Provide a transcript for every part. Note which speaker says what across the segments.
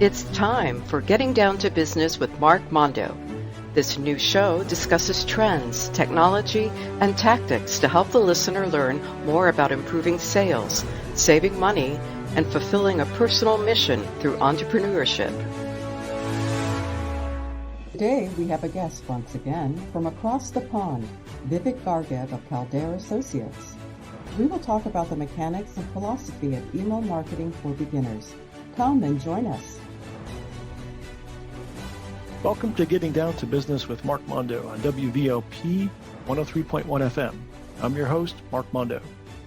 Speaker 1: It's time for Getting Down to Business with Mark Mondo. This new show discusses trends, technology, and tactics to help the listener learn more about improving sales, saving money, and fulfilling a personal mission through entrepreneurship. Today we have a guest once again from across the pond, Vivek Gargav of Caldera Associates. We will talk about the mechanics and philosophy of email marketing for beginners. Come and join us.
Speaker 2: Welcome to Getting Down to Business with Mark Mondo on WVLP 103.1 FM. I'm your host, Mark Mondo.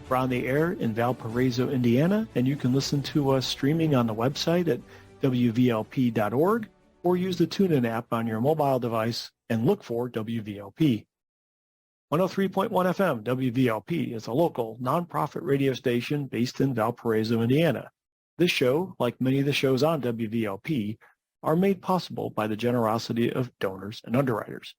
Speaker 2: We're on the air in Valparaiso, Indiana, and you can listen to us streaming on the website at wvlp.org or use the TuneIn app on your mobile device and look for WVLP. 103.1 FM WVLP is a local nonprofit radio station based in Valparaiso, Indiana. This show, like many of the shows on WVLP, are made possible by the generosity of donors and underwriters.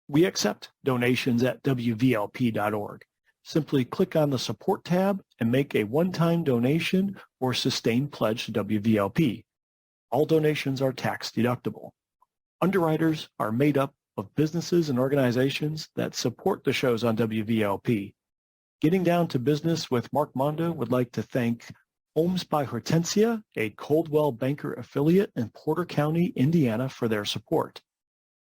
Speaker 2: We accept donations at wvlp.org. Simply click on the support tab and make a one-time donation or sustained pledge to WVLP. All donations are tax deductible. Underwriters are made up of businesses and organizations that support the shows on WVLP. Getting Down to Business with Mark Mondo would like to thank Homes by Hortensia, a Coldwell Banker affiliate in Porter County, Indiana, for their support.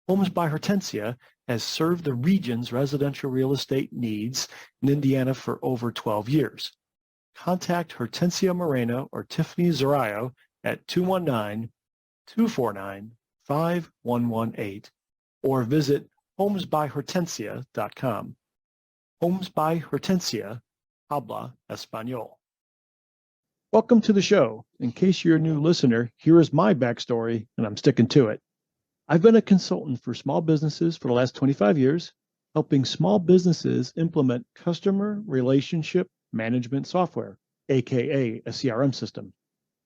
Speaker 2: Homes by Hortensia has served the region's residential real estate needs in Indiana for over 12 years. Contact Hortensia Moreno or Tiffany Zarayo at 219-249-5118 or visit homesbyhortensia.com. Homes by Hortensia, habla español. Welcome to the show. In case you're a new listener, here is my backstory, and I'm sticking to it. I've been a consultant for small businesses for the last 25 years, helping small businesses implement customer relationship management software, aka a CRM system,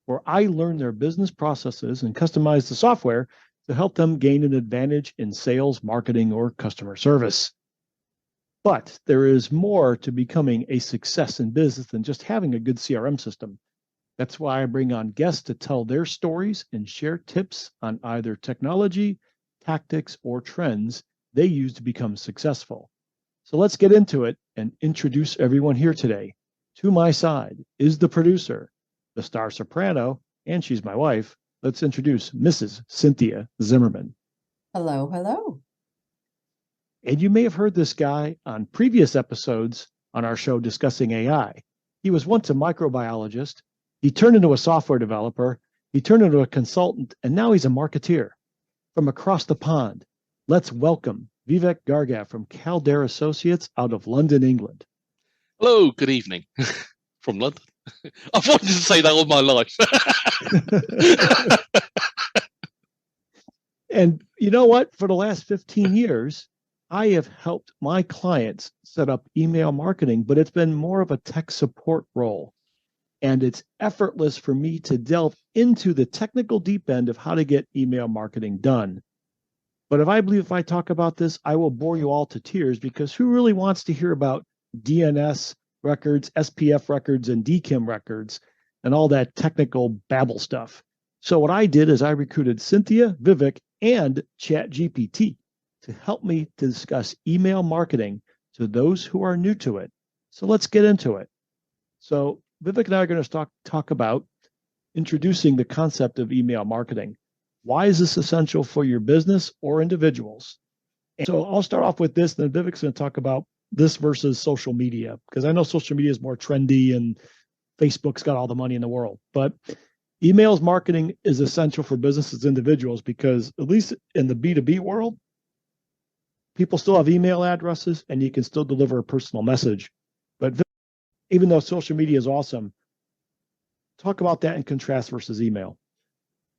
Speaker 2: where I learn their business processes and customize the software to help them gain an advantage in sales, marketing, or customer service. But there is more to becoming a success in business than just having a good CRM system. That's why I bring on guests to tell their stories and share tips on either technology, tactics, or trends they use to become successful. So let's get into it and introduce everyone here today. To my side is the producer, the star soprano, and she's my wife. Let's introduce Mrs. Cynthia Zimmerman.
Speaker 1: Hello, hello.
Speaker 2: And you may have heard this guy on previous episodes on our show discussing AI. He was once a microbiologist. He turned into a software developer. He turned into a consultant, and now he's a marketeer. From across the pond, let's welcome Vivek Gargav from Caldera Associates out of London, England.
Speaker 3: Hello, good evening from London. I've wanted to say that all my life.
Speaker 2: And you know what? For the last 15 years, I have helped my clients set up email marketing, but it's been more of a tech support role. And it's effortless for me to delve into the technical deep end of how to get email marketing done. But I believe if I talk about this, I will bore you all to tears, because who really wants to hear about DNS records, SPF records, and DKIM records, and all that technical babble stuff? So what I did is I recruited Cynthia, Vivek, and ChatGPT to help me to discuss email marketing to those who are new to it. So let's get into it. So Vivek and I are going to talk about introducing the concept of email marketing. Why is this essential for your business or individuals? And so I'll start off with this, then Vivek's going to talk about this versus social media, because I know social media is more trendy and Facebook's got all the money in the world. But emails marketing is essential for businesses and individuals, because at least in the B2B world, people still have email addresses and you can still deliver a personal message. But even though social media is awesome, talk about that in contrast versus email.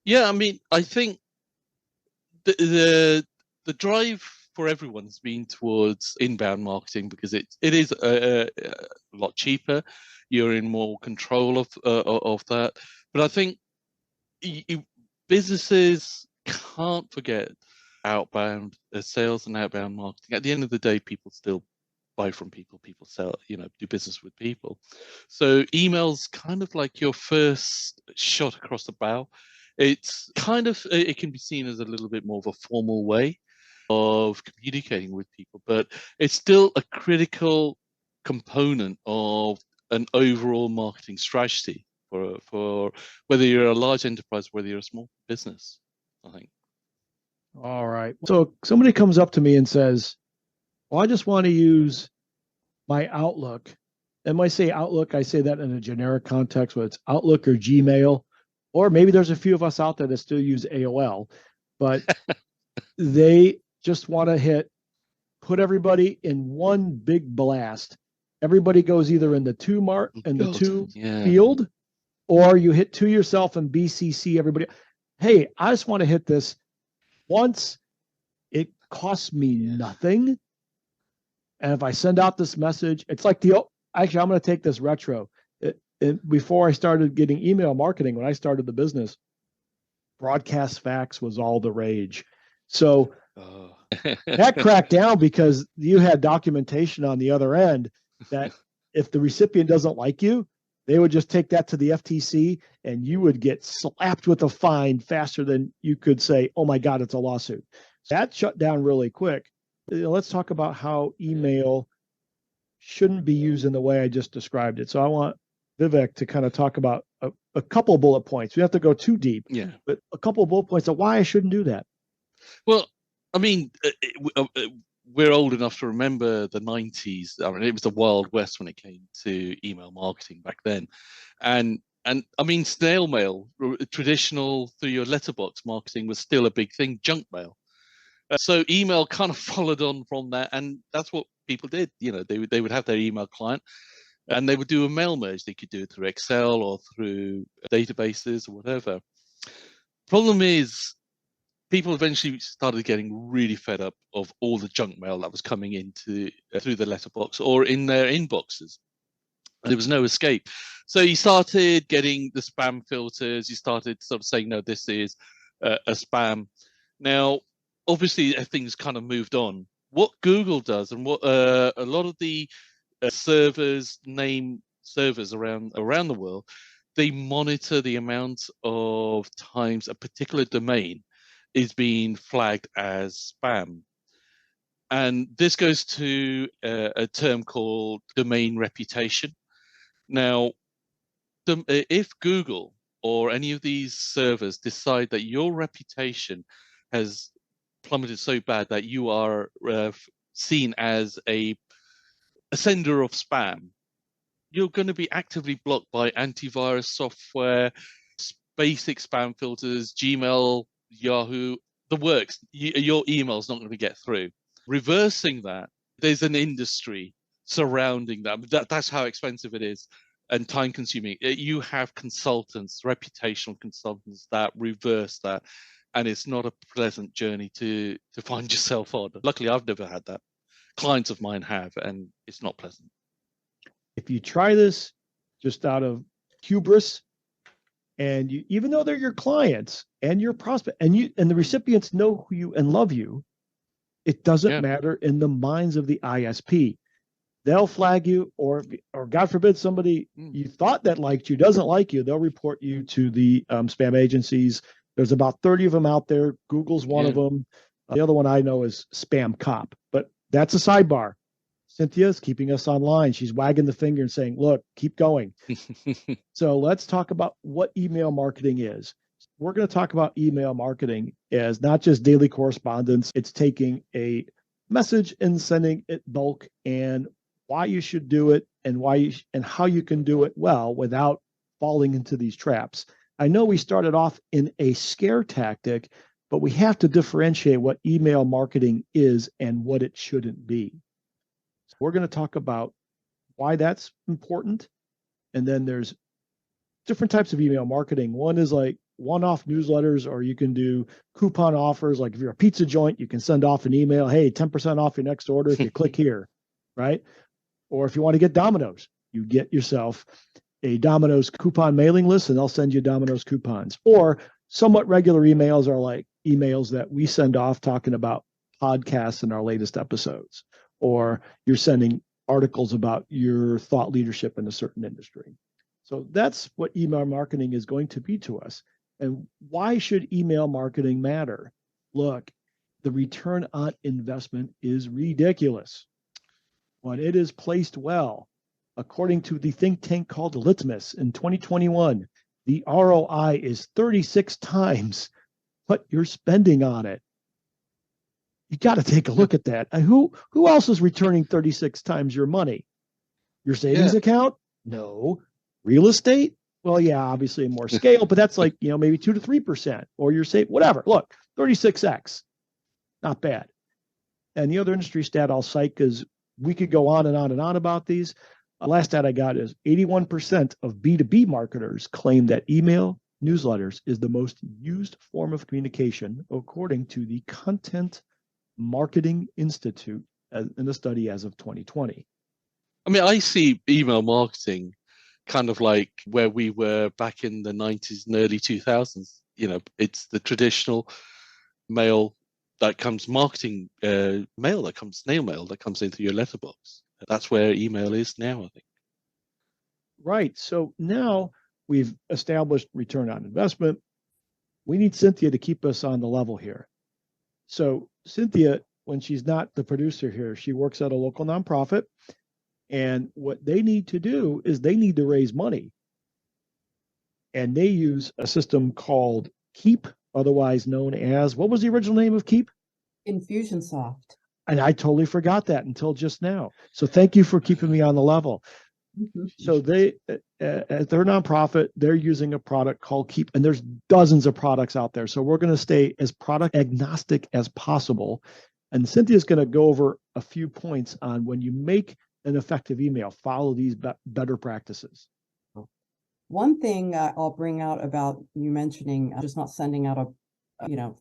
Speaker 3: Yeah, I mean, I think the drive for everyone's been towards inbound marketing, because it is a lot cheaper. You're in more control of that. But I think businesses can't forget outbound sales and outbound marketing. At the end of the day, people still buy from people, people sell, do business with people. So email's kind of like your first shot across the bow. It's kind of, it can be seen as a little bit more of a formal way of communicating with people, but it's still a critical component of an overall marketing strategy for whether you're a large enterprise, whether you're a small business, I think.
Speaker 2: All right. So somebody comes up to me and says, well, I just want to use my Outlook. And when I say Outlook, I say that in a generic context, whether it's Outlook or Gmail, or maybe there's a few of us out there that still use AOL, but they just want to put everybody in one big blast. Everybody goes either in the two field, or you hit to yourself and BCC everybody. Hey, I just want to hit this once. It costs me nothing. And if I send out this message, it's like actually, I'm going to take this retro. Before I started getting email marketing, when I started the business, broadcast fax was all the rage. So that cracked down because you had documentation on the other end that if the recipient doesn't like you, they would just take that to the FTC and you would get slapped with a fine faster than you could say, oh my God, it's a lawsuit. So that shut down really quick. Let's talk about how email shouldn't be used in the way I just described it. So I want Vivek to kind of talk about a couple of bullet points. We have to go too deep, but a couple of bullet points of why I shouldn't do that.
Speaker 3: Well, I mean, we're old enough to remember the 90s. I mean, it was the Wild West when it came to email marketing back then. And I mean, snail mail, traditional through your letterbox marketing was still a big thing, junk mail. So email kind of followed on from that. And that's what people did. You know, they would have their email client and they would do a mail merge. They could do it through Excel or through databases or whatever. Problem is, people eventually started getting really fed up of all the junk mail that was coming into through the letterbox or in their inboxes. There was no escape. So you started getting the spam filters. You started sort of saying, no, this is a spam. Now, obviously, things kind of moved on. What Google does and what a lot of the name servers around the world, they monitor the amount of times a particular domain is being flagged as spam. And this goes to a term called domain reputation. Now, if Google or any of these servers decide that your reputation has plummeted so bad that you are seen as a sender of spam, you're going to be actively blocked by antivirus software, basic spam filters, Gmail, Yahoo, the works. Your email's not going to get through. Reversing that, there's an industry surrounding that. That's how expensive it is and time consuming. You have consultants, reputational consultants that reverse that. And it's not a pleasant journey to find yourself on. Luckily, I've never had that. Clients of mine have, and it's not pleasant.
Speaker 2: If you try this just out of hubris, and even though they're your clients and your prospect, and the recipients know who you and love you, it doesn't matter in the minds of the ISP. They'll flag you, or God forbid somebody you thought that liked you doesn't like you. They'll report you to the spam agencies. There's about 30 of them out there. Google's one of them. The other one I know is Spam Cop, but that's a sidebar. Cynthia's keeping us online. She's wagging the finger and saying, look, keep going. So let's talk about what email marketing is. We're going to talk about email marketing as not just daily correspondence. It's taking a message and sending it bulk, and why you should do it and and how you can do it well without falling into these traps. I know we started off in a scare tactic, but we have to differentiate what email marketing is and what it shouldn't be. So we're going to talk about why that's important. And then there's different types of email marketing. One is like one-off newsletters, or you can do coupon offers. Like if you're a pizza joint, you can send off an email, hey, 10% off your next order if you click here, right? Or if you want to get Domino's, you get yourself a Domino's coupon mailing list, and they'll send you Domino's coupons. Or somewhat regular emails are like emails that we send off talking about podcasts in our latest episodes, or you're sending articles about your thought leadership in a certain industry. So that's what email marketing is going to be to us. And why should email marketing matter? Look, the return on investment is ridiculous. When it is placed well, according to the think tank called Litmus in 2021, the ROI is 36 times what you're spending on it. You got to take a look at that. And who else is returning 36 times your money? Your savings account? No. Real estate? Well, yeah, obviously more scale, but that's like, maybe 2 to 3%, or your save, whatever. Look, 36x, not bad. And the other industry stat I'll cite, because we could go on and on and on about these. Last stat I got is 81% of B2B marketers claim that email newsletters is the most used form of communication, according to the Content Marketing Institute in a study as of 2020.
Speaker 3: I mean, I see email marketing kind of like where we were back in the 90s and early 2000s. It's the traditional mail that comes marketing, mail that comes, snail mail that comes into your letterbox. That's where email is now, I think.
Speaker 2: Right. So now we've established return on investment. We need Cynthia to keep us on the level here. So Cynthia, when she's not the producer here, she works at a local nonprofit. And what they need to do is they need to raise money. And they use a system called Keep, otherwise known as, what was the original name of Keep?
Speaker 4: Infusionsoft.
Speaker 2: And I totally forgot that until just now. So thank you for keeping me on the level.
Speaker 4: Mm-hmm.
Speaker 2: So they, at their nonprofit, they're using a product called Keep, and there's dozens of products out there. So we're going to stay as product agnostic as possible. And Cynthia's going to go over a few points on when you make an effective email, follow these better practices.
Speaker 4: One thing I'll bring out about you mentioning just not sending out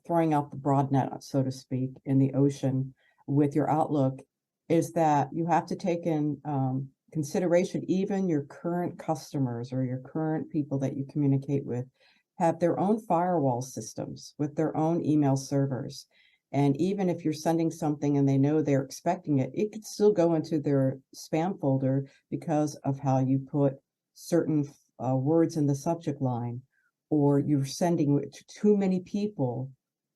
Speaker 4: throwing out the broad net, so to speak, in the ocean with your Outlook, is that you have to take in consideration even your current customers or your current people that you communicate with have their own firewall systems with their own email servers. And even if you're sending something and they know they're expecting it, it could still go into their spam folder because of how you put certain words in the subject line, or you're sending it to too many people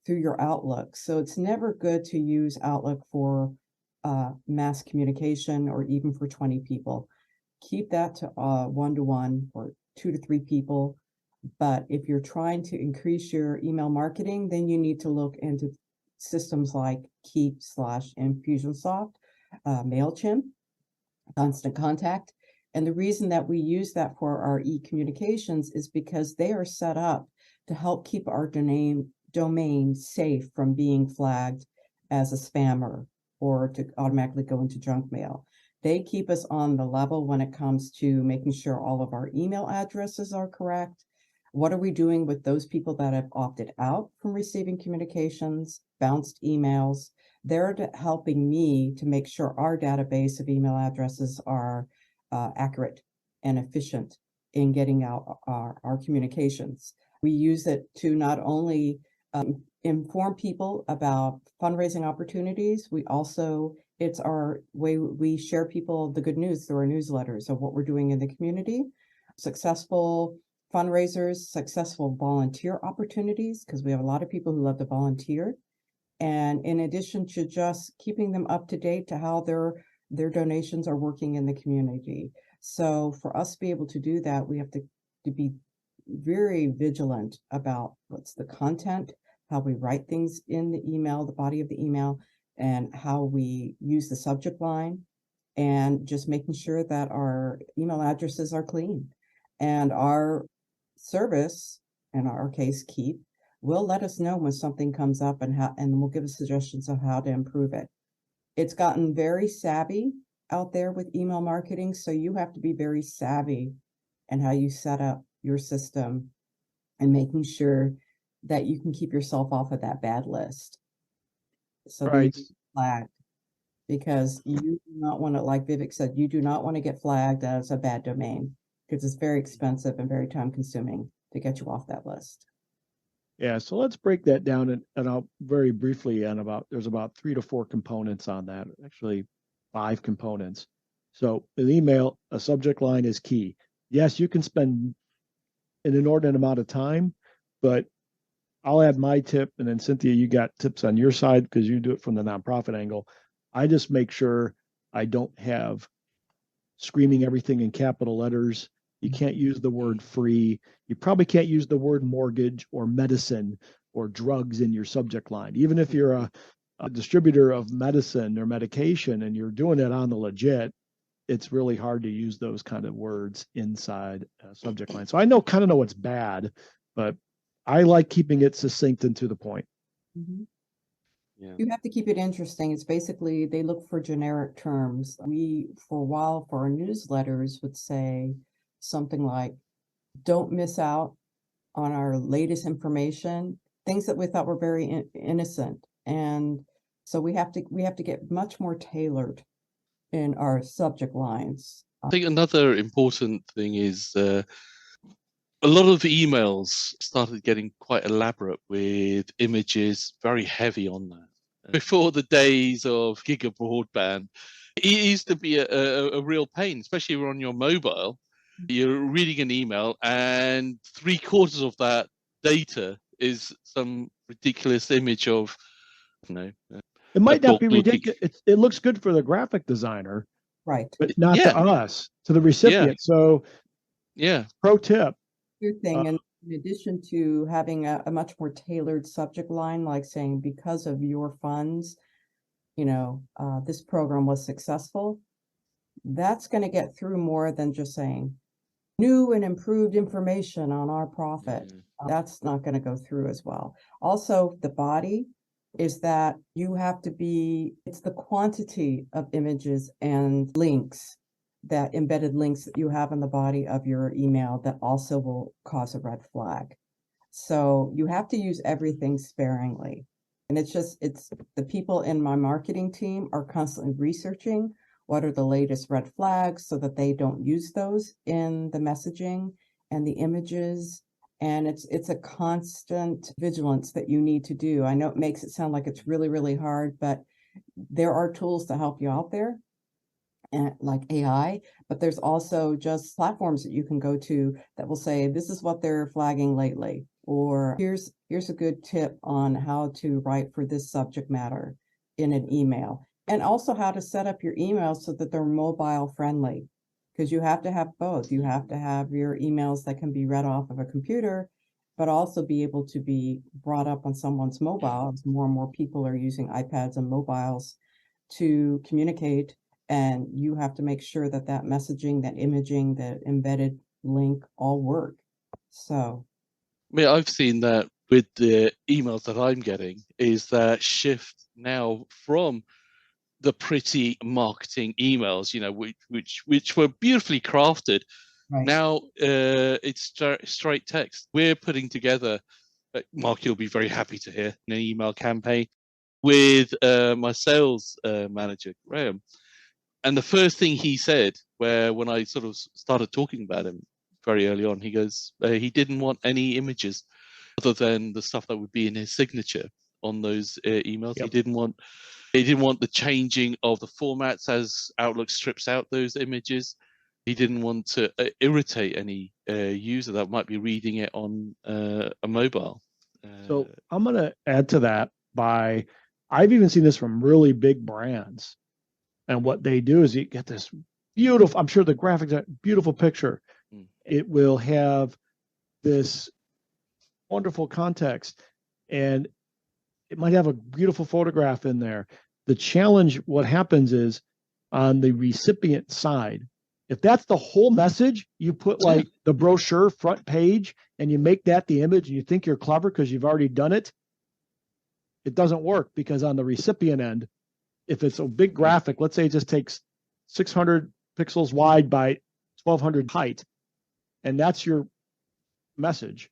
Speaker 4: through your Outlook. So it's never good to use Outlook for mass communication or even for 20 people. Keep that to 1-to-1 or 2 to 3 people. But if you're trying to increase your email marketing, then you need to look into systems like Keep/Infusionsoft, MailChimp, Constant Contact. And the reason that we use that for our e-communications is because they are set up to help keep our domain safe from being flagged as a spammer or to automatically go into junk mail. They keep us on the level when it comes to making sure all of our email addresses are correct. What are we doing with those people that have opted out from receiving communications, bounced emails? They're helping me to make sure our database of email addresses are accurate and efficient in getting out our communications. We use it to not only inform people about fundraising opportunities, it's our way we share people the good news through our newsletters of what we're doing in the community, successful fundraisers, successful volunteer opportunities, because we have a lot of people who love to volunteer. And in addition to just keeping them up to date to how their donations are working in the community. So for us to be able to do that, we have to be very vigilant about what's the content, how we write things in the email, the body of the email, and how we use the subject line, and just making sure that our email addresses are clean. And our service, in our case, Keep, will let us know when something comes up and will give us suggestions of how to improve it. It's gotten very savvy out there with email marketing, so you have to be very savvy in how you set up your system and making sure that you can keep yourself off of that bad list. So right. That you get flagged, because you do not want to, like Vivek said, you do not want to get flagged as a bad domain, because it's very expensive and very time consuming to get you off that list.
Speaker 2: Yeah, so let's break that down, and I'll very briefly, there's about 3 to 4 components on that, actually 5 components. So in email, a subject line is key. Yes, you can spend an inordinate amount of time, but I'll add my tip, and then Cynthia, you got tips on your side because you do it from the nonprofit angle. I just make sure I don't have screaming everything in capital letters. You can't use the word free. You probably can't use the word mortgage or medicine or drugs in your subject line. Even if you're a distributor of medicine or medication and you're doing it on the legit, it's really hard to use those kind of words inside a subject line. So I kind of know it's bad, but I like keeping it succinct and to the point.
Speaker 4: Mhm.
Speaker 3: Yeah.
Speaker 4: You have to keep it interesting. It's basically, they look for generic terms. We, for a while, for our newsletters, would say something like, don't miss out on our latest information, things that we thought were very innocent. And so we have to get much more tailored in our subject lines.
Speaker 3: I think another important thing is a lot of emails started getting quite elaborate with images, very heavy on that. Before the days of giga broadband, it used to be a real pain, especially if you're on your mobile. You're reading an email, and 3/4 of that data is some ridiculous image of, you know,
Speaker 2: It might not be
Speaker 3: looking.
Speaker 2: ridiculous. It looks good for the graphic designer,
Speaker 4: Right.
Speaker 2: but not to us, to the recipient. So,
Speaker 3: Yeah.
Speaker 2: pro tip.
Speaker 4: Good thing, and in addition to having a much more tailored subject line, like saying, because of your funds, this program was successful, that's going to get through more than just saying new and improved information on our profit. That's not going to go through as well. Also, the body is that you have to it's the quantity of images and links, that embedded links that you have in the body of your email, that also will cause a red flag. So you have to use everything sparingly. And it's the people in my marketing team are constantly researching what are the latest red flags so that they don't use those in the messaging and the images. And it's a constant vigilance that you need to do. I know it makes it sound like it's really, really hard, but there are tools to help you out there, and like AI, but there's also just platforms that you can go to that will say, this is what they're flagging lately, or here's a good tip on how to write for this subject matter in an email, and also how to set up your emails so that they're mobile friendly, because you have to have both. You have to have your emails that can be read off of a computer, but also be able to be brought up on someone's mobile, as more and more people are using iPads and mobiles to communicate. And you have to make sure that messaging, that imaging, that embedded link all work. So,
Speaker 3: I mean, I've seen that with the emails that I'm getting, is that shift now from the pretty marketing emails, which were beautifully crafted.
Speaker 4: right.
Speaker 3: Now it's straight text. We're putting together, Mark, you'll be very happy to hear, an email campaign with my sales manager, Graham. And the first thing he said, when I sort of started talking about him very early on, he goes, he didn't want any images other than the stuff that would be in his signature on those emails.
Speaker 2: Yep.
Speaker 3: He didn't want the changing of the formats as Outlook strips out those images. He didn't want to irritate any user that might be reading it on a mobile.
Speaker 2: So I'm going to add to that I've even seen this from really big brands. And what they do is you get this beautiful, I'm sure the graphics are beautiful picture. It will have this wonderful context, and it might have a beautiful photograph in there. The challenge, what happens is, on the recipient side, if that's the whole message, you put like the brochure front page and you make that the image and you think you're clever because you've already done it, it doesn't work, because on the recipient end, if it's a big graphic, let's say it just takes 600 pixels wide by 1200 height, and that's your message.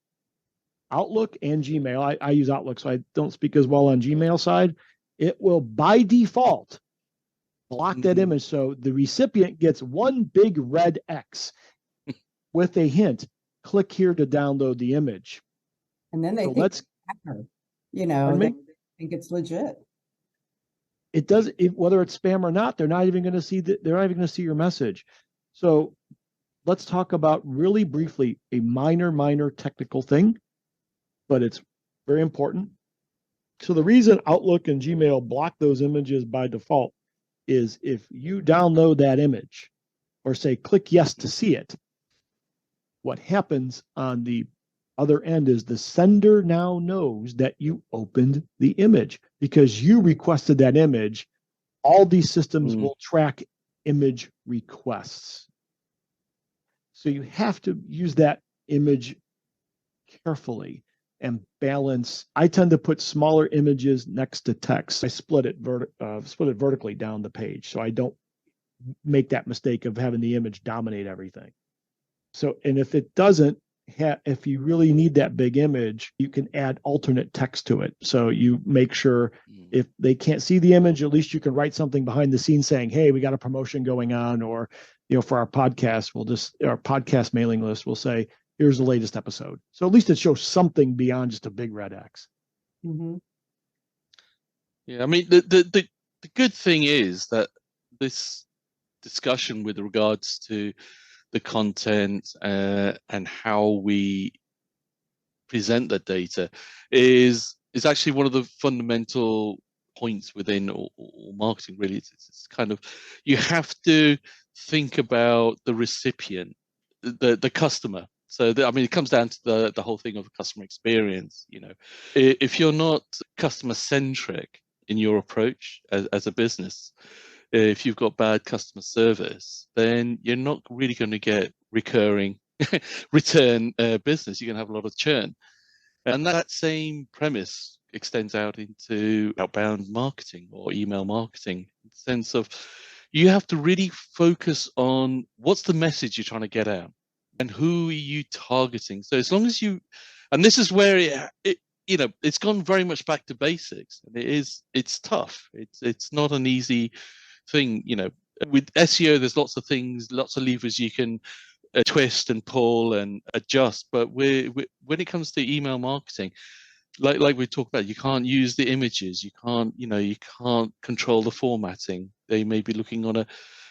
Speaker 2: Outlook and Gmail, I use Outlook, so I don't speak as well on Gmail side. It will by default block that image. So the recipient gets one big red X with a hint, click here to download the image.
Speaker 4: And then they think it's hacker, they think it's legit.
Speaker 2: It does, whether it's spam or not, they're not even going to see your message. So let's talk about really briefly a minor technical thing. but it's very important. So the reason Outlook and Gmail block those images by default is if you download that image or say click yes to see it, what happens on the other end is the sender now knows that you opened the image because you requested that image. All these systems will track image requests. So you have to use that image carefully and balance. I tend to put smaller images next to text. I split it vertically down the page so I don't make that mistake of having the image dominate everything. So, and if it doesn't, if you really need that big image, you can add alternate text to it. So you make sure if they can't see the image, at least you can write something behind the scenes saying, hey, we got a promotion going on, or, for our podcast, our podcast mailing list, we'll say, here's the latest episode. So at least it shows something beyond just a big red X.
Speaker 4: Mm-hmm.
Speaker 3: Yeah, I mean, the good thing is that this discussion with regards to the content and how we present the data is actually one of the fundamental points within all marketing. Really, it's kind of, you have to think about the recipient, the customer. So I mean, it comes down to the whole thing of customer experience. If you're not customer centric in your approach as a business, if you've got bad customer service, then you're not really going to get recurring return business. You're going to have a lot of churn. And that same premise extends out into outbound marketing or email marketing, in the sense of you have to really focus on what's the message you're trying to get out and who are you targeting. So as long as and this is where it's gone very much back to basics, and it's tough. It's not an easy thing. With SEO, there's lots of things, lots of levers you can twist and pull and adjust. But when it comes to email marketing, like we talked about, you can't use the images. You can't control the formatting. They may be looking on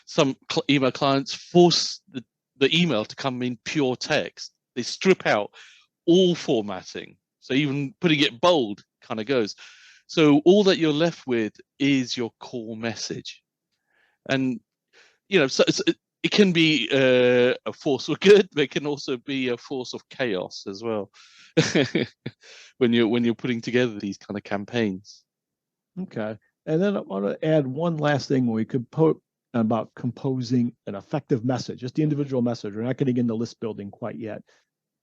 Speaker 3: some email clients force the email to come in pure text. They strip out all formatting. So even putting it bold kind of goes. So all that you're left with is your core message. And, so it can be a force for good, but it can also be a force of chaos as well when you're putting together these kind of campaigns.
Speaker 2: Okay. And then I want to add one last thing we could put about composing an effective message, just the individual message. We're not getting into list building quite yet.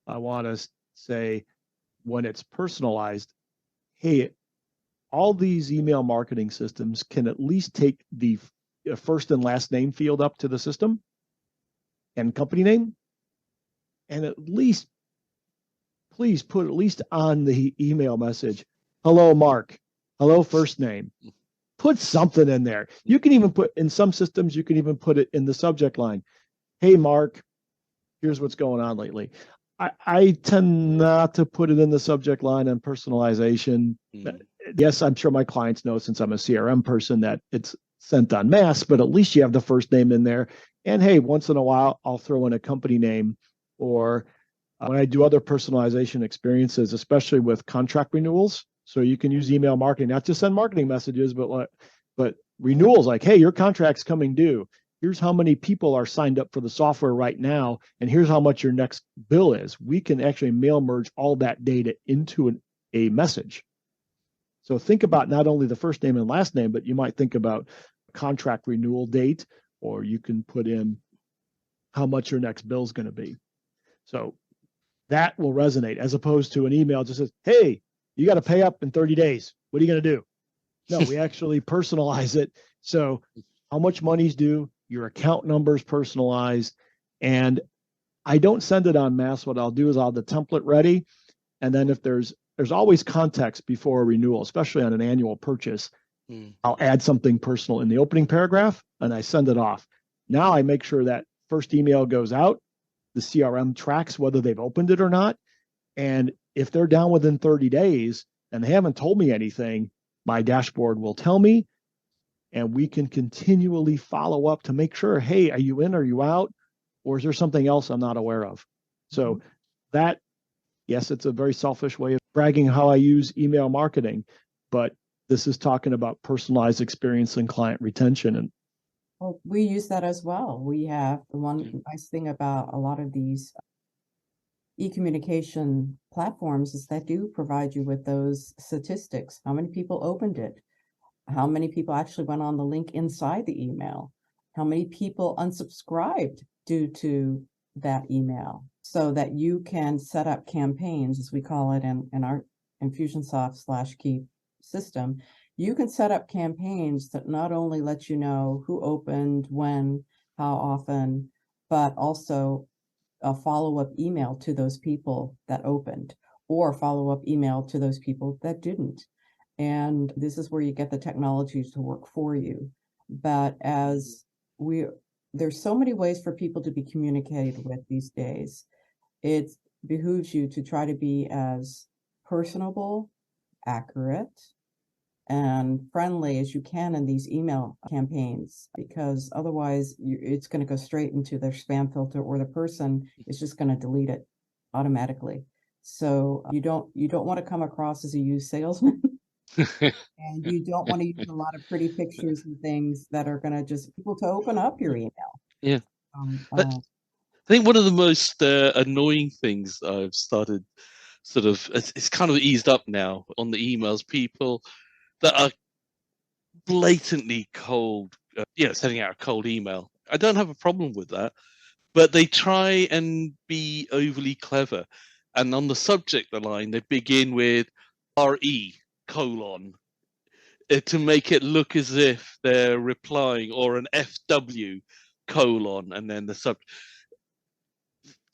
Speaker 2: I want to say when it's personalized, hey, all these email marketing systems can at least take the first and last name field up to the system and company name, and at least please put at least on the email message, hello Mark, hello first name. Put something in there. You can even put, in some systems, you can even put it in the subject line, hey Mark, here's what's going on lately. I tend not to put it in the subject line on personalization. Yes, I'm sure my clients know, since I'm a CRM person, that it's sent en masse, but at least you have the first name in there. And hey, once in a while, I'll throw in a company name, or when I do other personalization experiences, especially with contract renewals. So you can use email marketing, not just send marketing messages, but renewals, like, hey, your contract's coming due. Here's how many people are signed up for the software right now, and here's how much your next bill is. We can actually mail merge all that data into a message. So think about not only the first name and last name, but you might think about contract renewal date, or you can put in how much your next bill is going to be. So that will resonate, as opposed to an email just says, hey, you got to pay up in 30 days. What are you going to do? No, we actually personalize it. So how much money's due, your account number's personalized, and I don't send it en masse. What I'll do is I'll have the template ready, and then if there's always context before a renewal, especially on an annual purchase. I'll add something personal in the opening paragraph, and I send it off. Now I make sure that first email goes out. The CRM tracks whether they've opened it or not. And if they're down within 30 days and they haven't told me anything, my dashboard will tell me, and we can continually follow up to make sure, hey, are you in, are you out? Or is there something else I'm not aware of? So that Yes, it's a very selfish way of bragging how I use email marketing, but this is talking about personalized experience and client retention. And
Speaker 4: Well, we use that as well. We have the one nice thing about a lot of these e-communication platforms is that do provide you with those statistics. How many people opened it? How many people actually went on the link inside the email? How many people unsubscribed due to that email? So that you can set up campaigns, as we call it in our Infusionsoft/Keep system. You can set up campaigns that not only let you know who opened, when, how often, but also a follow-up email to those people that opened, or follow-up email to those people that didn't. And this is where you get the technology to work for you. But there's so many ways for people to be communicated with these days. It behooves you to try to be as personable, accurate, and friendly as you can in these email campaigns, because otherwise it's going to go straight into their spam filter, or the person is just going to delete it automatically. So you don't want to come across as a used salesman. And you don't want to use a lot of pretty pictures and things that are going to just people to open up your email.
Speaker 3: Yeah. I think one of the most annoying things I've started it's kind of eased up now on the emails, people that are blatantly cold, sending out a cold email. I don't have a problem with that, but they try and be overly clever. And on the subject line, they begin with RE colon to make it look as if they're replying, or an FW colon, and then the subject.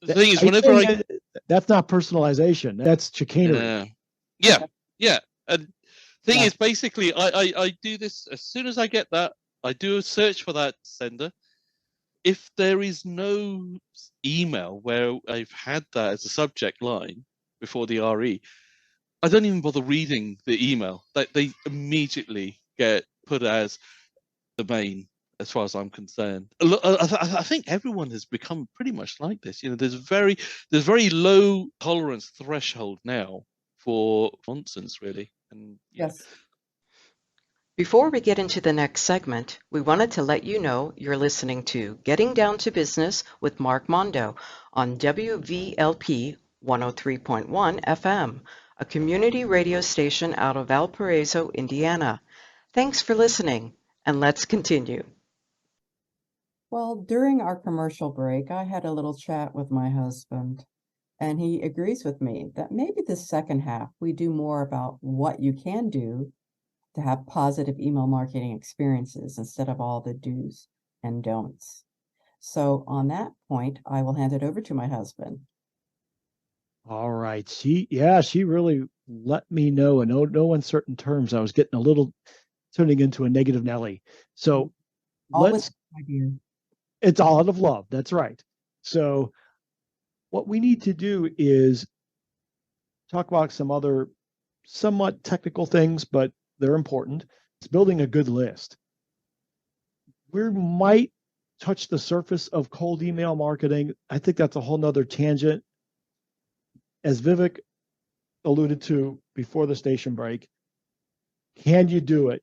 Speaker 3: The thing is, whenever
Speaker 2: that's not personalization, that's chicanery.
Speaker 3: Yeah. And thing is, basically, I do this as soon as I get that. I do a search for that sender. If there is no email where I've had that as a subject line before the RE, I don't even bother reading the email. They immediately get put as the main, as far as I'm concerned. I think everyone has become pretty much like this. There's very low tolerance threshold now for nonsense, really. And
Speaker 4: yes.
Speaker 1: Before we get into the next segment, we wanted to let you know you're listening to Getting Down to Business with Mark Mondo on WVLP 103.1 FM, a community radio station out of Valparaiso, Indiana. Thanks for listening, and let's continue.
Speaker 4: Well, during our commercial break, I had a little chat with my husband, and he agrees with me that maybe the second half we do more about what you can do to have positive email marketing experiences instead of all the do's and don'ts. So on that point, I will hand it over to my husband.
Speaker 2: All right. She really let me know in no uncertain terms I was getting a little turning into a negative Nelly. So it's all out of love. That's right. So what we need to do is talk about some other somewhat technical things, but they're important. It's building a good list. We might touch the surface of cold email marketing. I think that's a whole nother tangent. As Vivek alluded to before the station break, can you do it?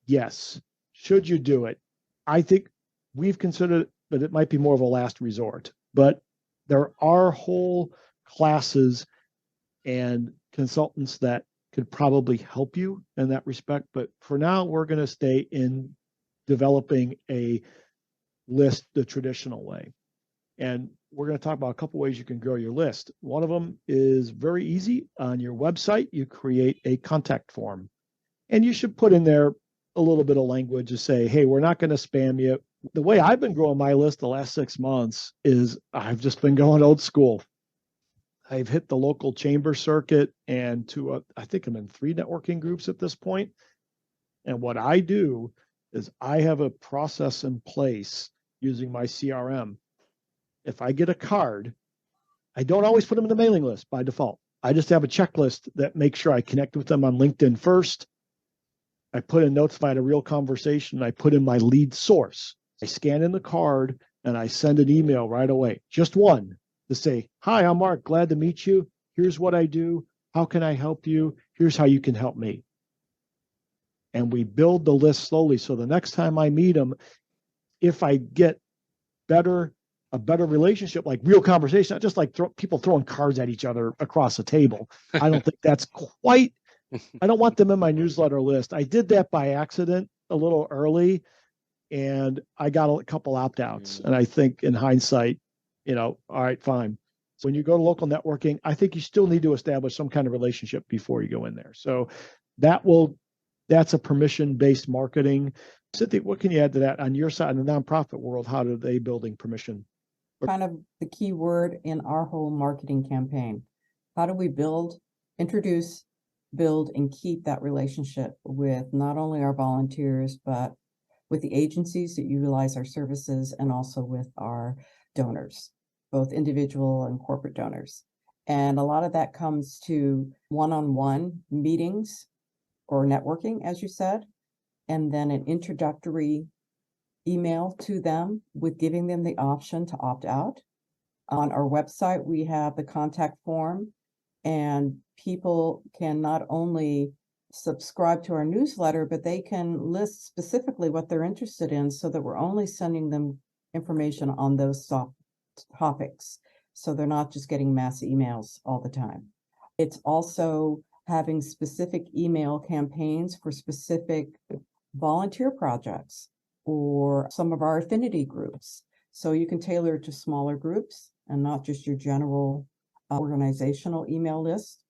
Speaker 2: Yes. Should you do it? I think we've considered that it might be more of a last resort, but there are whole classes and consultants that could probably help you in that respect. But for now, we're going to stay in developing a list the traditional way. And we're going to talk about a couple ways you can grow your list. One of them is very easy. On your website, you create a contact form. And you should put in there a little bit of language to say, hey, we're not going to spam you. The way I've been growing my list the last 6 months is I've just been going old school. I've hit the local chamber circuit and I think I'm in 3 networking groups at this point. And what I do is I have a process in place using my CRM. If I get a card, I don't always put them in the mailing list by default. I just have a checklist that makes sure I connect with them on LinkedIn first. I put in notes if I had a real conversation. I put in my lead source. I scan in the card and I send an email right away. Just one to say, hi, I'm Mark. Glad to meet you. Here's what I do. How can I help you? Here's how you can help me. And we build the list slowly. So the next time I meet them, if I get a better relationship, like real conversation, not just like people throwing cards at each other across the table. I don't think that's quite, I don't want them in my newsletter list. I did that by accident a little early and I got a couple opt-outs. And I think in hindsight, all right, fine. When you go to local networking, I think you still need to establish some kind of relationship before you go in there. So that's a permission-based marketing. Cynthia, what can you add to that on your side in the nonprofit world? How are they building permission?
Speaker 4: Kind of the key word in our whole marketing campaign. How do we introduce, build, and keep that relationship with not only our volunteers, but with the agencies that utilize our services and also with our donors, both individual and corporate donors. And a lot of that comes to one-on-one meetings or networking, as you said, and then an introductory email to them with giving them the option to opt out. On our website, we have the contact form, and people can not only subscribe to our newsletter, but they can list specifically what they're interested in so that we're only sending them information on those topics. So they're not just getting mass emails all the time. It's also having specific email campaigns for specific volunteer projects or some of our affinity groups. So you can tailor it to smaller groups and not just your general organizational email list.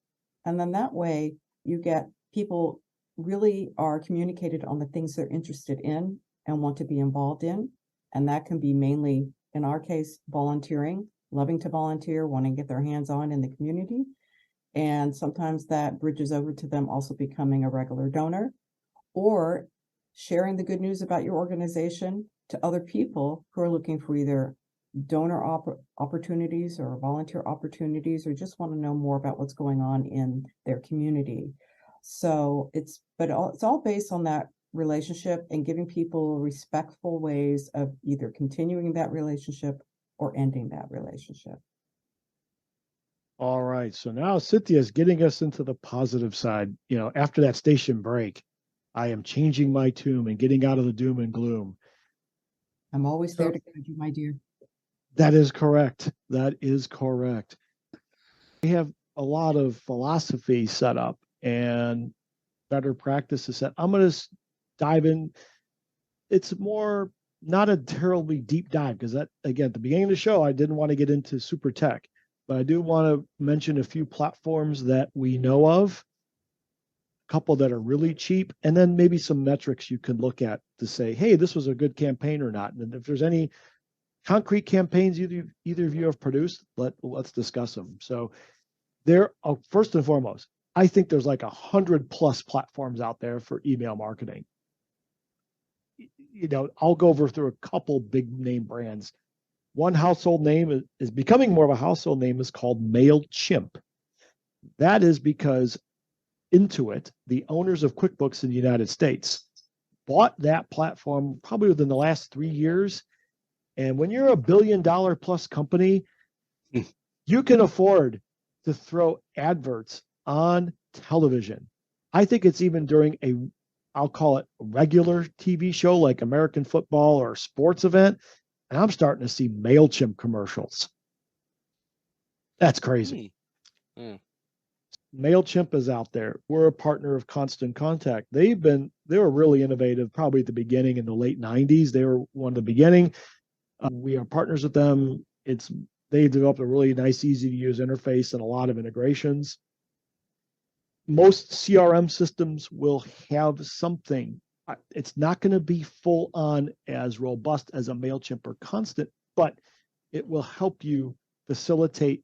Speaker 4: And then that way you get people really are communicated on the things they're interested in and want to be involved in. And that can be mainly, in our case, volunteering, loving to volunteer, wanting to get their hands on in the community. And sometimes that bridges over to them also becoming a regular donor or sharing the good news about your organization to other people who are looking for either donor opportunities or volunteer opportunities or just want to know more about what's going on in their community. So it's all based on that relationship and giving people respectful ways of either continuing that relationship or ending that relationship.
Speaker 2: All right. So now Cynthia is getting us into the positive side. After that station break, I am changing my tune and getting out of the doom and gloom.
Speaker 4: I'm always there to guide you, my dear.
Speaker 2: That is correct. That is correct. We have a lot of philosophy set up and better practices set. I'm going to dive in. It's more not a terribly deep dive because that, again, at the beginning of the show, I didn't want to get into super tech, but I do want to mention a few platforms that we know of, a couple that are really cheap, and then maybe some metrics you can look at to say, hey, this was a good campaign or not. And if there's any concrete campaigns either of you have produced, let's discuss them. So first and foremost, I think there's like 100+ platforms out there for email marketing. I'll go over through a couple big name brands. One household name is becoming more of a household name is called MailChimp. That is because Intuit, the owners of QuickBooks in the United States, bought that platform probably within the last 3 years. And when you're $1 billion+ company, you can afford to throw adverts on television. I think it's even during I'll call it a regular TV show like American football or a sports event. And I'm starting to see MailChimp commercials. That's crazy. MailChimp is out there. We're a partner of Constant Contact. They were really innovative probably at the beginning in the late 90s. They were one of the beginning. We are partners with them. They developed a really nice, easy to use interface and a lot of integrations. Most CRM systems will have something. It's not going to be full on as robust as a MailChimp or Constant, but it will help you facilitate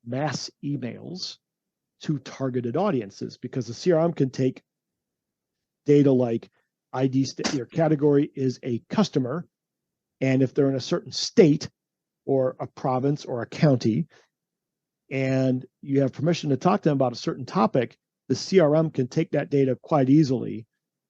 Speaker 2: mass emails to targeted audiences because the CRM can take data like your category is a customer. And if they're in a certain state or a province or a county, and you have permission to talk to them about a certain topic, the CRM can take that data quite easily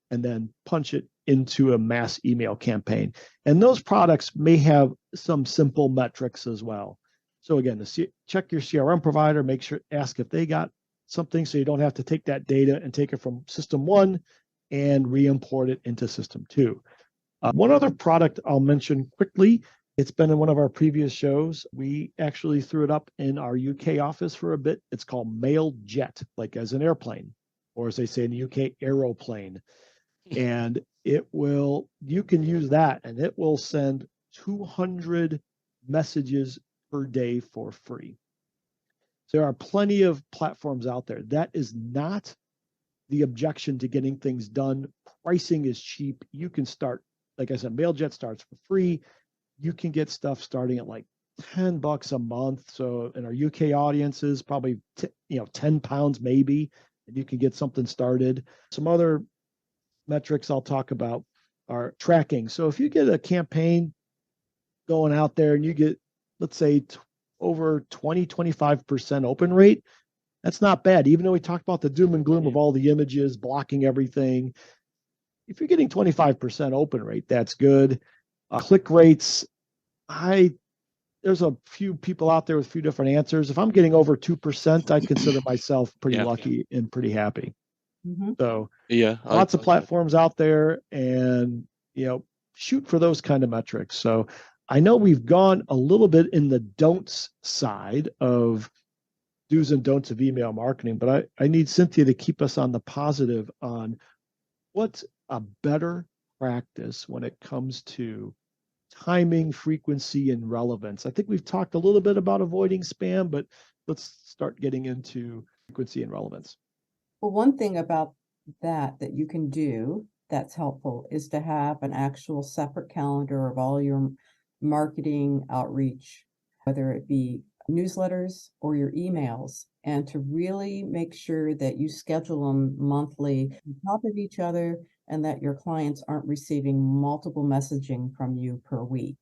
Speaker 2: and then punch it into a mass email campaign. And those products may have some simple metrics as well. So again, check your CRM provider, ask if they got something so you don't have to take that data and take it from system one and re-import it into system two. One other product I'll mention quickly, it's been in one of our previous shows. We actually threw it up in our UK office for a bit. It's called MailJet, like as an airplane, or as they say in the UK, aeroplane. And you can use that and it will send 200 messages per day for free. There are plenty of platforms out there. That is not the objection to getting things done. Pricing is cheap. You can start, like I said, MailJet starts for free. You can get stuff starting at like $10 a month. So in our UK audiences, probably £10 maybe, and you can get something started. Some other metrics I'll talk about are tracking. So if you get a campaign going out there and you get, let's say, over 20-25% open rate, that's not bad. Even though we talked about the doom and gloom of all the images blocking everything, if you're getting 25% open rate, that's good. Click rates, there's a few people out there with a few different answers. If I'm getting over 2%, I'd consider myself pretty lucky and pretty happy.
Speaker 4: Mm-hmm.
Speaker 2: So
Speaker 3: yeah,
Speaker 2: lots of platforms out there, and shoot for those kind of metrics. So I know we've gone a little bit in the don'ts side of do's and don'ts of email marketing, but I need Cynthia to keep us on the positive on what's a better practice when it comes to timing, frequency, and relevance. I think we've talked a little bit about avoiding spam, but let's start getting into frequency and relevance.
Speaker 4: Well, one thing about that you can do that's helpful is to have an actual separate calendar of all your marketing outreach, whether it be newsletters or your emails, and to really make sure that you schedule them monthly on top of each other and that your clients aren't receiving multiple messaging from you per week.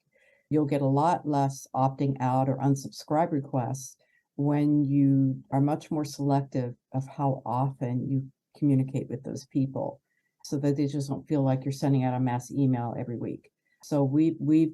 Speaker 4: You'll get a lot less opting out or unsubscribe requests when you are much more selective of how often you communicate with those people, so that they just don't feel like you're sending out a mass email every week. So we've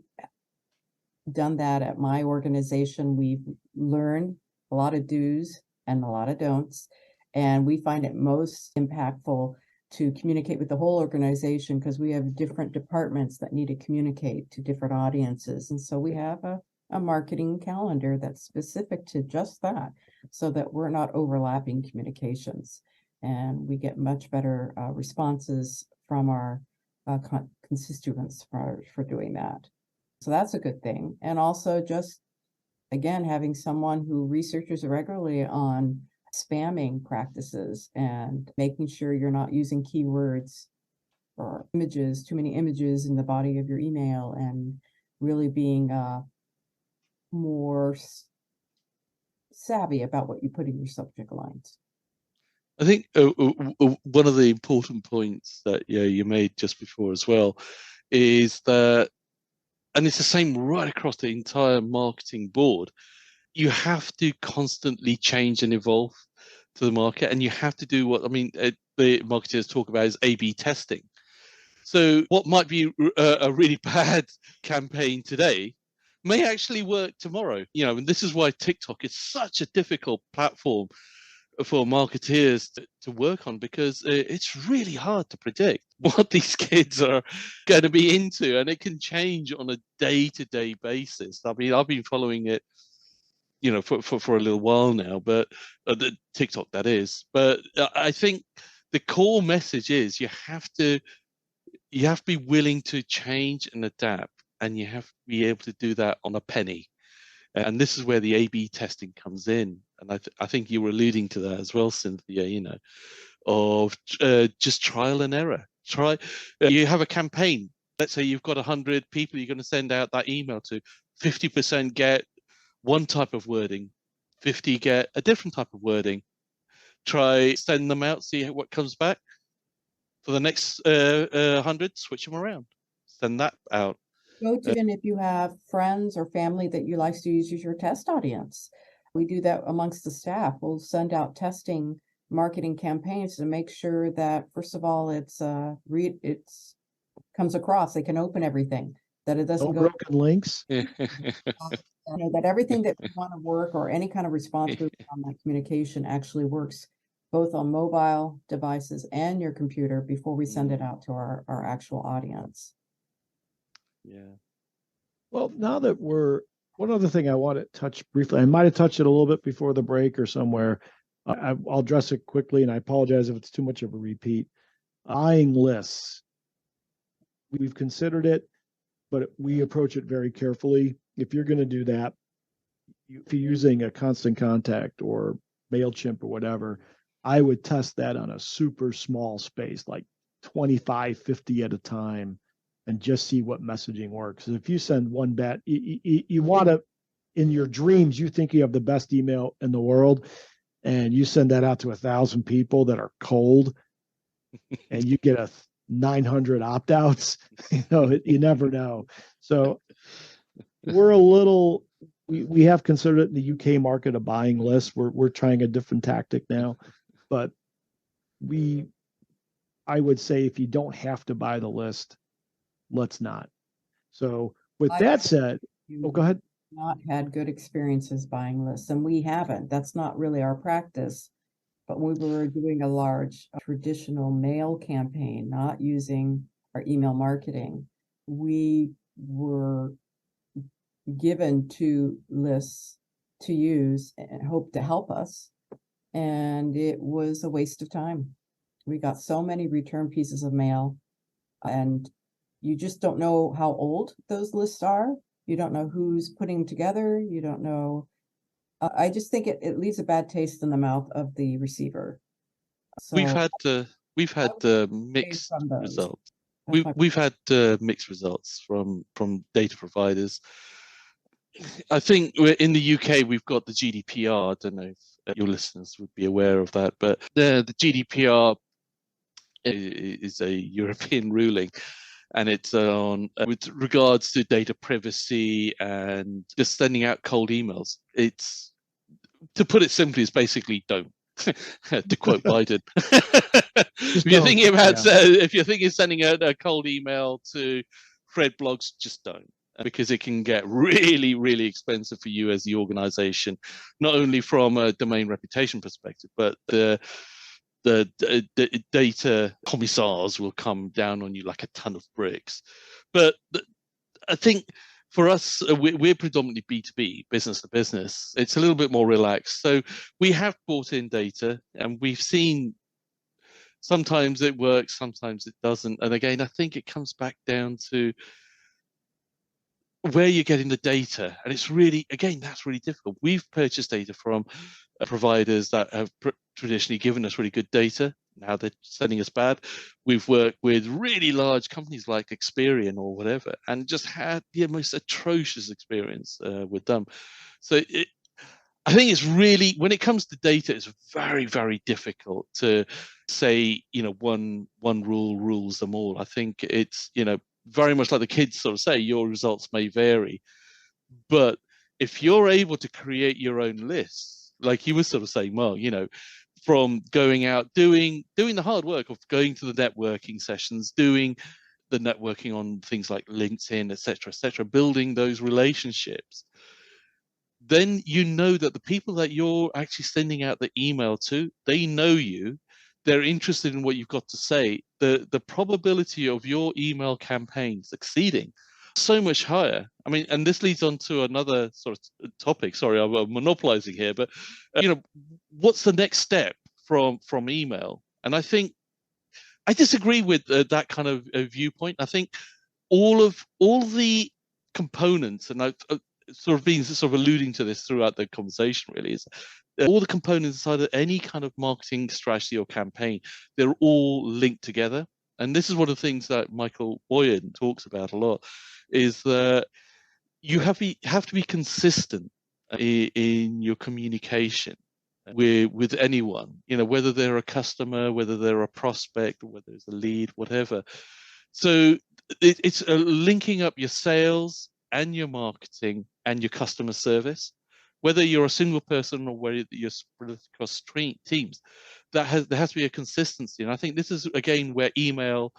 Speaker 4: done that at my organization. We've learned a lot of do's and a lot of don'ts, and we find it most impactful to communicate with the whole organization because we have different departments that need to communicate to different audiences. And so we have a marketing calendar that's specific to just that, so that we're not overlapping communications, and we get much better responses from our constituents for doing that. So that's a good thing. And also just, again, having someone who researches regularly on spamming practices and making sure you're not using keywords or images, too many images in the body of your email, and really being more savvy about what you put in your subject lines.
Speaker 3: I think one of the important points that you made just before as well is that, and it's the same right across the entire marketing board, you have to constantly change and evolve to the market, and you have to do what the marketers talk about is A/B testing. So what might be a really bad campaign today may actually work tomorrow. And this is why TikTok is such a difficult platform for marketeers to work on, because it's really hard to predict what these kids are going to be into, and it can change on a day-to-day basis. I mean, I've been following it for a little while now, but the TikTok, that is. But I think the core message is you have to be willing to change and adapt, and you have to be able to do that on a penny. And this is where the A/B testing comes in. And I think you were alluding to that as well, Cynthia, of just trial and error. You have a campaign. Let's say you've got 100 people you're going to send out that email to. 50% get one type of wording, 50 get a different type of wording. Try send them out, see what comes back. For the next 100, switch them around. Send that out.
Speaker 4: Even if you have friends or family that you like to use as your test audience. We do that amongst the staff. We'll send out testing marketing campaigns to make sure that, first of all, it's comes across, they can open everything. that it doesn't
Speaker 2: No
Speaker 4: go,
Speaker 2: broken links.
Speaker 4: that everything that we want to work or any kind of response group on that communication actually works both on mobile devices and your computer before we send it out to our actual audience.
Speaker 3: Yeah.
Speaker 2: Well, now that one other thing I want to touch briefly, I might have touched it a little bit before the break or somewhere. I'll address it quickly, and I apologize if it's too much of a repeat. Buying lists. We've considered it, but we approach it very carefully. If you're going to do that, if you're using a Constant Contact or MailChimp or whatever, I would test that on a super small space, like 25, 50 at a time, and just see what messaging works. If you send one bat, you want to, in your dreams, you think you have the best email in the world, and you send that out to 1,000 people that are cold, and you get a 900 opt-outs. You never know. So we're a little. We have considered it in the UK market a buying list. We're trying a different tactic now, but I would say if you don't have to buy the list, let's not. So with that said, go ahead.
Speaker 4: Not had good experiences buying lists, and we haven't. That's not really our practice. But we were doing a large traditional mail campaign, not using our email marketing. We were given 2 lists to use and hope to help us. And it was a waste of time. We got so many return pieces of mail, and you just don't know how old those lists are. You don't know who's putting them together. You don't know. I just think it leaves a bad taste in the mouth of the receiver. So
Speaker 3: We've had mixed results.
Speaker 4: That's
Speaker 3: We've had mixed results from data providers. I think in the UK we've got the GDPR. I don't know if your listeners would be aware of that, but the GDPR is a European ruling, and it's on with regards to data privacy and just sending out cold emails. It's, to put it simply, it's basically don't. To quote Biden. If you're thinking about if you're thinking of sending out a cold email to Fred blogs, just don't, because it can get really, really expensive for you as the organization, not only from a domain reputation perspective, but the data commissars will come down on you like a ton of bricks. But I think for us, we're predominantly B2B, business to business. It's a little bit more relaxed. So we have brought in data, and we've seen sometimes it works, sometimes it doesn't. And again, I think it comes back down to where you're getting the data. And it's really, again, that's really difficult. We've purchased data from providers that have traditionally given us really good data. Now they're sending us bad. We've worked with really large companies like Experian or whatever, and just had the most atrocious experience with them. So I think it's really, when it comes to data, it's very, very difficult to say, one rule rules them all. I think it's, very much like the kids sort of say, your results may vary. But if you're able to create your own lists, like you were sort of saying, Mark, from going out, doing the hard work of going to the networking sessions, doing the networking on things like LinkedIn, et cetera, building those relationships, then that the people that you're actually sending out the email to, they know you, they're interested in what you've got to say. The probability of your email campaign succeeding so much higher. I mean, and this leads on to another sort of topic. Sorry, I'm monopolizing here, but what's the next step from email? And I think I disagree with that kind of viewpoint. I think all the components, and I've sort of been alluding to this throughout the conversation, really, is all the components inside of any kind of marketing strategy or campaign, they're all linked together. And this is one of the things that Michael Boyan talks about a lot, is that you have to be consistent in your communication with anyone, whether they're a customer, whether they're a prospect, or whether it's a lead, whatever. So it's linking up your sales and your marketing and your customer service, whether you're a single person or whether you're spread across teams. There has to be a consistency. And I think this is, again, where email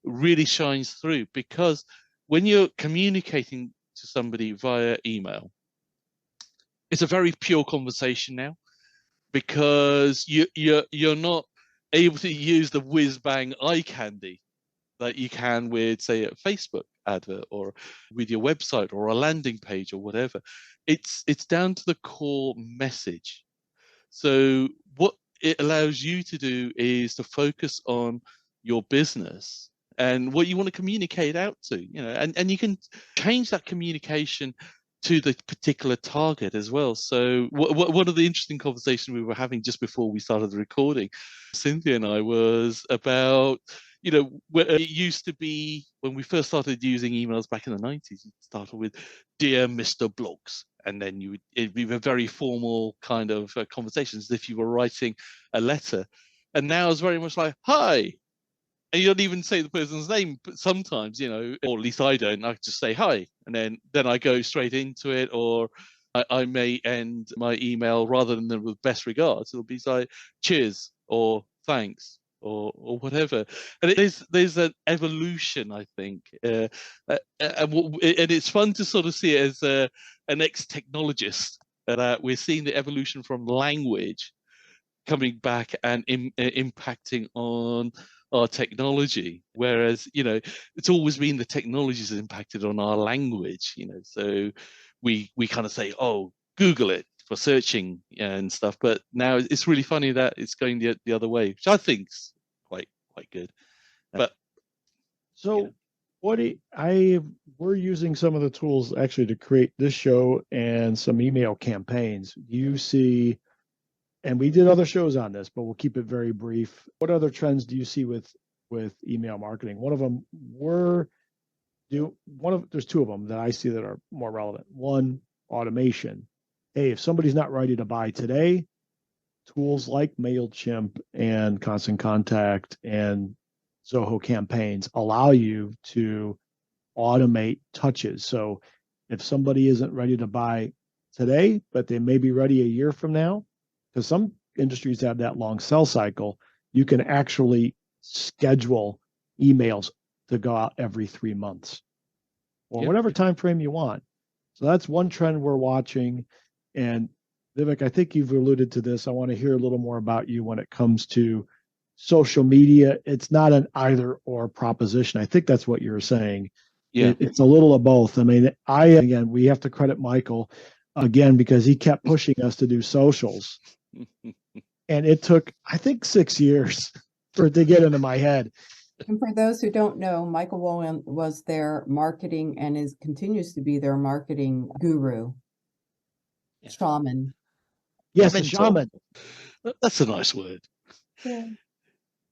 Speaker 3: really shines through, because when you're communicating to somebody via email, it's a very pure conversation now, because you're not able to use the whiz bang eye candy that you can with, say, a Facebook advert or with your website or a landing page or whatever. It's down to the core message. So what it allows you to do is to focus on your business and what you want to communicate out to, and you can change that communication to the particular target as well. So one of the interesting conversations we were having just before we started the recording, Cynthia and I, was about, where it used to be when we first started using emails back in the 90s, it started with "Dear Mr. Blogs," and then it'd be a very formal kind of conversations as if you were writing a letter. And now it's very much like, "Hi," and you don't even say the person's name, but sometimes, or at least I don't. I just say hi, and then I go straight into it, or I may end my email rather than with "best regards." It'll be like "cheers" or "thanks" or whatever. And there's an evolution, I think, and it's fun to sort of see it as an ex-technologist that we're seeing the evolution from language coming back and impacting on our technology, whereas it's always been the technology has impacted on our language. So we kind of say, "Oh, Google it for searching and stuff," but now it's really funny that it's going the other way, which I think's quite good. But
Speaker 2: so we're using some of the tools actually to create this show and some email campaigns. You see, and we did other shows on this, but we'll keep it very brief. What other trends do you see with email marketing? One of them there's two of them that I see that are more relevant. One, automation. Hey, if somebody's not ready to buy today, tools like MailChimp and Constant Contact and Zoho campaigns allow you to automate touches. So if somebody isn't ready to buy today, but they may be ready a year from now, because some industries have that long sell cycle, you can actually schedule emails to go out every 3 months or whatever time frame you want. So that's one trend we're watching. And Vivek, I think you've alluded to this. I want to hear a little more about you when it comes to social media. It's not an either or proposition. I think that's what you're saying.
Speaker 3: Yeah.
Speaker 2: It's a little of both. I mean, again, we have to credit Michael again, because he kept pushing us to do socials. And it took, I think, 6 years for it to get into my head.
Speaker 4: And for those who don't know, Michael Wowen was their marketing and continues to be their marketing guru, shaman.
Speaker 2: Yes, a shaman.
Speaker 3: That's a nice word.
Speaker 4: Yeah.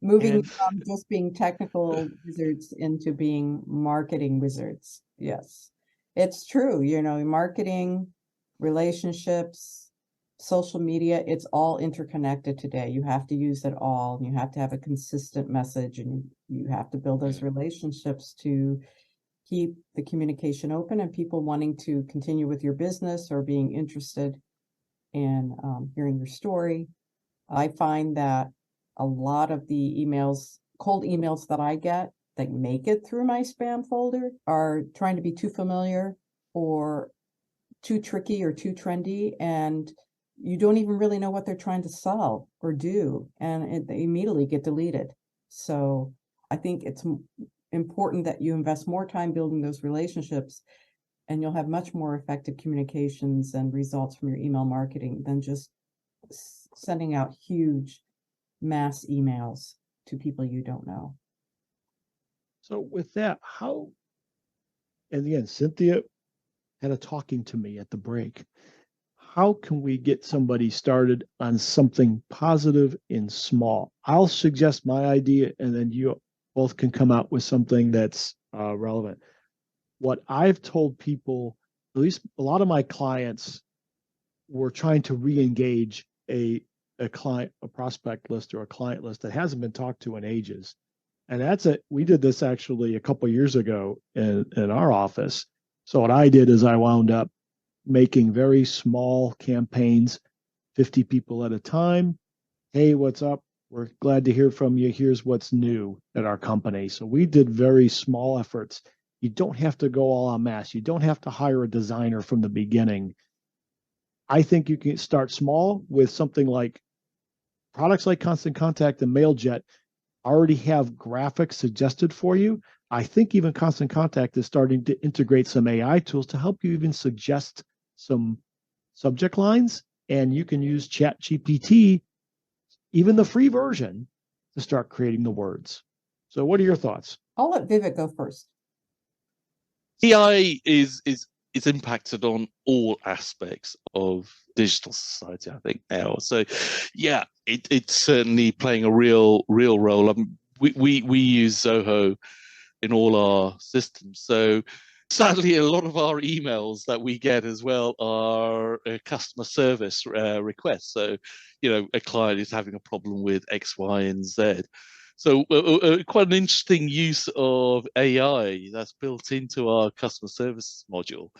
Speaker 4: Moving from just being technical wizards into being marketing wizards. Yes, it's true. Marketing, relationships, social media, it's all interconnected today. You have to use it all. And you have to have a consistent message, and you have to build those relationships to keep the communication open and people wanting to continue with your business or being interested in hearing your story. I find that a lot of the cold emails that I get that make it through my spam folder are trying to be too familiar or too tricky or too trendy, and you don't even really know what they're trying to sell or do, and they immediately get deleted. So I think it's important that you invest more time building those relationships, and you'll have much more effective communications and results from your email marketing than just sending out huge mass emails to people you don't know.
Speaker 2: So with that, and again, Cynthia had a talking to me at the break. How can we get somebody started on something positive and small? I'll suggest my idea, and then you both can come out with something that's relevant. What I've told people, at least a lot of my clients, were trying to re-engage a client, a prospect list or a client list that hasn't been talked to in ages. And we did this actually a couple of years ago in our office. So what I did is I wound up making very small campaigns, 50 people at a time. Hey, what's up? We're glad to hear from you. Here's what's new at our company. So we did very small efforts. You don't have to go all en masse. You don't have to hire a designer from the beginning. I think you can start small with something like products like Constant Contact and MailJet already have graphics suggested for you. I think even Constant Contact is starting to integrate some AI tools to help you even suggest some subject lines. And you can use ChatGPT, even the free version, to start creating the words. So what are your thoughts?
Speaker 4: I'll let Vivek go first.
Speaker 3: AI is impacted on all aspects of digital society, I think, now. So yeah, it's certainly playing a real role. We use Zoho in all our systems. So sadly, a lot of our emails that we get as well are customer service requests. So, a client is having a problem with X, Y, and Z. So quite an interesting use of AI that's built into our customer service module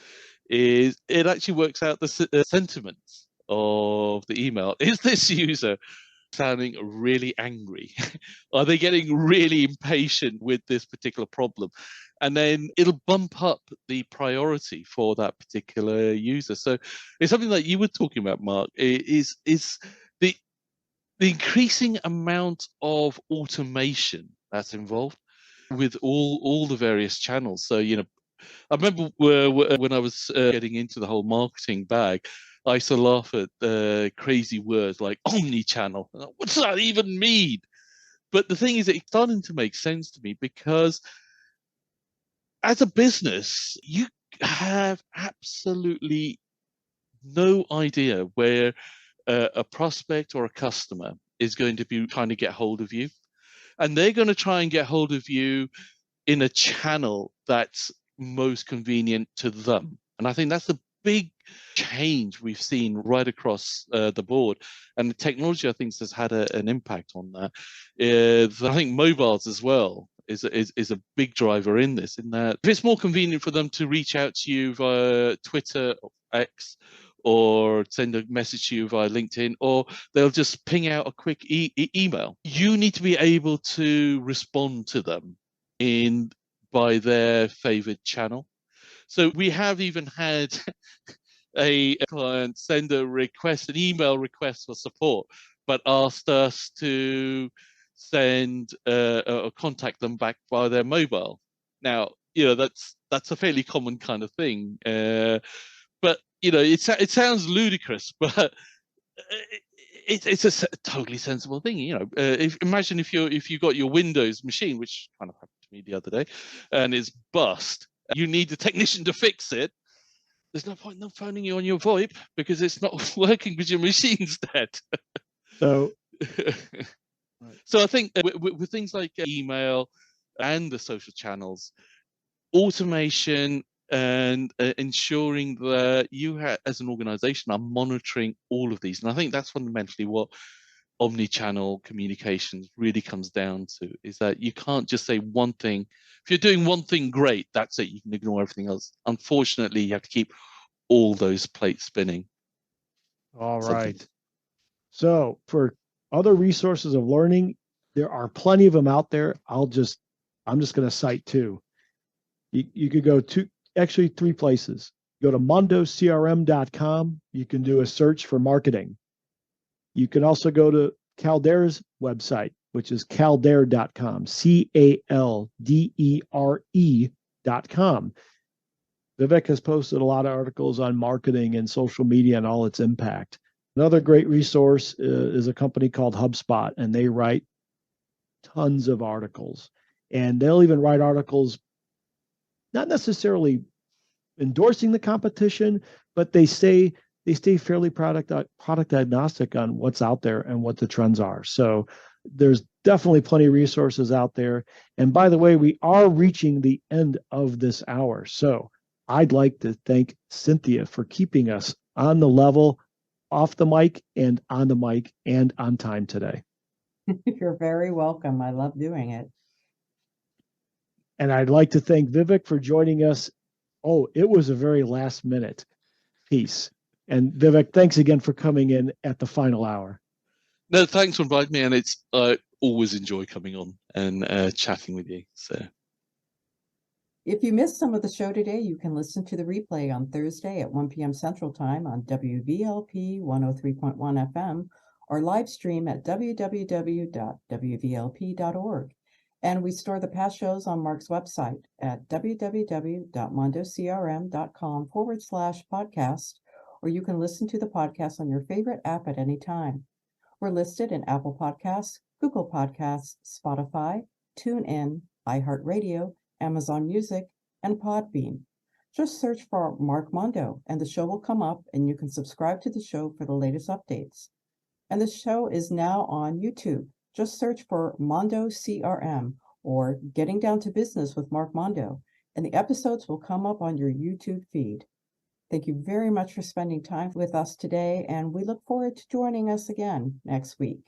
Speaker 3: is it actually works out the sentiments of the email. Is this user sounding really angry? Are they getting really impatient with this particular problem? And then it'll bump up the priority for that particular user. So it's something that you were talking about, Mark, is the increasing amount of automation that's involved with all the various channels. So, I remember when I was getting into the whole marketing bag, I used to laugh at crazy words like omni-channel. What does that even mean? But the thing is, it's starting to make sense to me because as a business, you have absolutely no idea where a prospect or a customer is going to be trying to get hold of you. And they're going to try and get hold of you in a channel that's most convenient to them. And I think that's a big change we've seen right across the board. And the technology, I think, has had an impact on that. I think mobiles as well is a big driver in this, in that if it's more convenient for them to reach out to you via Twitter or X, or send a message to you via LinkedIn, or they'll just ping out a quick email. You need to be able to respond to them by their favorite channel. So we have even had a client send an email request for support, but asked us to send or contact them back via their mobile. Now, that's a fairly common kind of thing. But it sounds ludicrous, but it's a totally sensible thing. Imagine if you got your Windows machine, which kind of happened to me the other day, and it's bust. You need a technician to fix it. There's no point in phoning you on your VoIP because it's not working because your machine's dead.
Speaker 2: So,
Speaker 3: so I think with things like email and the social channels, automation and ensuring that you as an organization are monitoring all of these. And I think that's fundamentally what omni-channel communications really comes down to, is that you can't just say one thing. If you're doing one thing great, that's it. You can ignore everything else. Unfortunately, you have to keep all those plates spinning.
Speaker 2: All right. So for other resources of learning, there are plenty of them out there. I'm just going to cite two. You could go to actually three places. Go to mondocrm.com. You can do a search for marketing. You can also go to Caldere's website, which is caldere.com, CALDERE.com. Vivek has posted a lot of articles on marketing and social media and all its impact. Another great resource is a company called HubSpot, and they write tons of articles. And they'll even write articles not necessarily endorsing the competition, but they stay fairly product agnostic on what's out there and what the trends are. So there's definitely plenty of resources out there. And by the way, we are reaching the end of this hour. So I'd like to thank Cynthia for keeping us on the level, off the mic and on the mic and on time today.
Speaker 4: You're very welcome. I love doing it.
Speaker 2: And I'd like to thank Vivek for joining us. Oh, it was a very last minute piece. And Vivek, thanks again for coming in at the final hour.
Speaker 3: No, thanks for inviting me. And it's always enjoy coming on and chatting with you. So
Speaker 4: If you missed some of the show today, you can listen to the replay on Thursday at 1 p.m. Central Time on WVLP 103.1 FM or live stream at www.wvlp.org. And we store the past shows on Mark's website at www.mondocrm.com/podcast, or you can listen to the podcast on your favorite app at any time. We're listed in Apple Podcasts, Google Podcasts, Spotify, TuneIn, iHeartRadio, Amazon Music, and Podbean. Just search for Mark Mondo and the show will come up, and you can subscribe to the show for the latest updates. And the show is now on YouTube. Just search for Mondo CRM or Getting Down to Business with Mark Mondo, and the episodes will come up on your YouTube feed. Thank you very much for spending time with us today, and we look forward to joining us again next week.